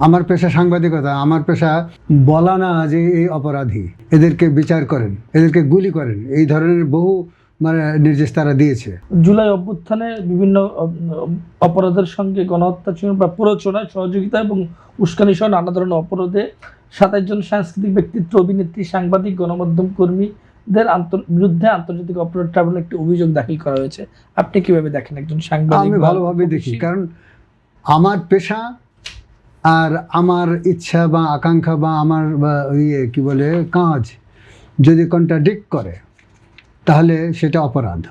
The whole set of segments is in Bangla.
আমার পেশা সাংবাদিকতা, আমার পেশা বলা না যে এই অপরাধী, এদেরকে বিচার করেন, এদেরকে গুলি করেন, এই ধরনের বহু নির্দেশ তারা দিয়েছে। জুলাই অভ্যুত্থানে বিভিন্ন অপরাধের সঙ্গে গণহত্যা বা প্ররোচনা, সহযোগিতা এবং উস্কানি সহ নানা ধরনের অপরাধে 27 জন সাংস্কৃতিক ব্যক্তিত্ব, অভিনেত্রী, সাংবাদিক, গণমাধ্যম কর্মীদের বিরুদ্ধে আন্তর্জাতিক অপরাধ ট্রাইব্যুনালে একটি অভিযোগ দাখিল করা হয়েছে। আপনি কিভাবে দেখেন একজন সাংবাদিক? আমি ভালোভাবে দেখি, কারণ আমার পেশা আর আমার ইচ্ছা বা আকাঙ্ক্ষা বা আমার কি বলে কাজ যদি কন্ট্রাডিক্ট করে তাহলে সেটা অপরাধ।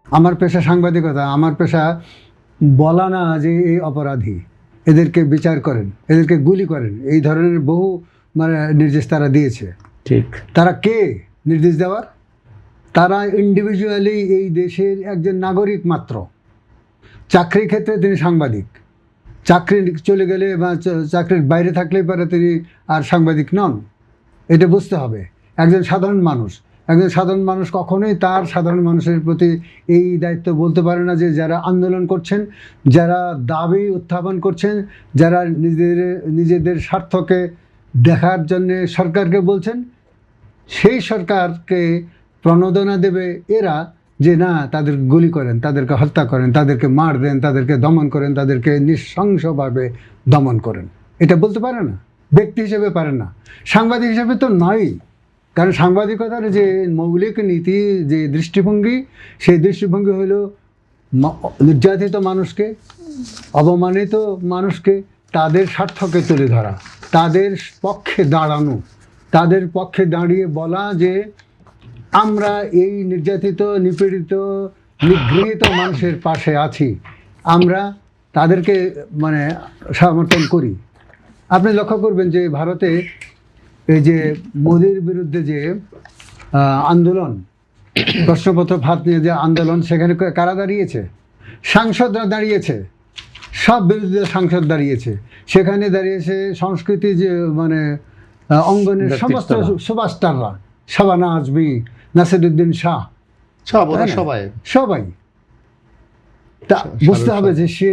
আমার পেশা সাংবাদিকতা, আমার পেশা বলা না যে এই অপরাধী, এদেরকে বিচার করেন, এদেরকে গুলি করেন, এই ধরনের বহু নির্দেশ তারা দিয়েছে। ঠিক। তারা কে নির্দেশ দেওয়ার? তারা ইন্ডিভিজুয়ালি এই দেশের একজন নাগরিক মাত্র। চাকরির ক্ষেত্রে তিনি সাংবাদিক, চাকরি চলে গেলে বা চাকরির বাইরে থাকলেই পরে তিনি আর সাংবাদিক নন, এটা বুঝতে হবে। একজন সাধারণ মানুষ কখনোই তার সাধারণ মানুষের প্রতি এই দায়িত্ব বলতে পারে না যে যারা আন্দোলন করছেন, যারা দাবি উত্থাপন করছেন, যারা নিজেদের স্বার্থকে দেখার জন্য সরকারকে বলছেন, সেই সরকারকে প্রণোদনা দেবে এরা যে না, তাদের গুলি করেন, তাদেরকে হত্যা করেন, তাদেরকে মার দেন, তাদেরকে দমন করেন, তাদেরকে নৃশংসভাবে দমন করেন, এটা বলতে পারে না, ব্যক্তি হিসেবে পারে না, সাংবাদিক হিসেবে তো নয়ই। কারণ সাংবাদিকতার যে মৌলিক নীতি, যে দৃষ্টিভঙ্গি, সেই দৃষ্টিভঙ্গি হল নির্যাতিত মানুষকে, অবমানিত মানুষকে, তাদের স্বার্থকে তুলে ধরা, তাদের পক্ষে দাঁড়ানো, তাদের পক্ষে দাঁড়িয়ে বলা যে আমরা এই নির্যাতিত, নিপীড়িত, নিগৃহীত মানুষের পাশে আছি, আমরা তাদেরকে সমর্থন করি। আপনি লক্ষ্য করবেন যে ভারতে এই যে মোদির বিরুদ্ধে যে আন্দোলন, প্রশ্নপত্র ফাঁদ নিয়ে যে আন্দোলন, সেখানে কারা দাঁড়িয়েছে? সাংসদরা দাঁড়িয়েছে, সব বিরোধী সাংসদ দাঁড়িয়েছে, সেখানে দাঁড়িয়েছে সংস্কৃতি যে অঙ্গনের সমস্ত সুপারস্টাররা, শাবানা আজমি, নাসিরুদ্দিন শাহ, সবাই। তা বুঝতে হবে যে সে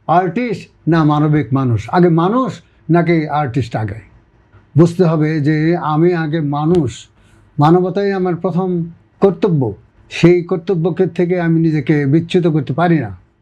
আর্টিস্ট না মানবিক মানুষ। আগে মানুষ নাকি আর্টিস্ট? আগে বুঝতে হবে যে আমি আগে মানুষ, মানবতাই আমার প্রথম কর্তব্য, সেই কর্তব্যকে থেকে আমি নিজেকে বিচ্যুত করতে পারি না।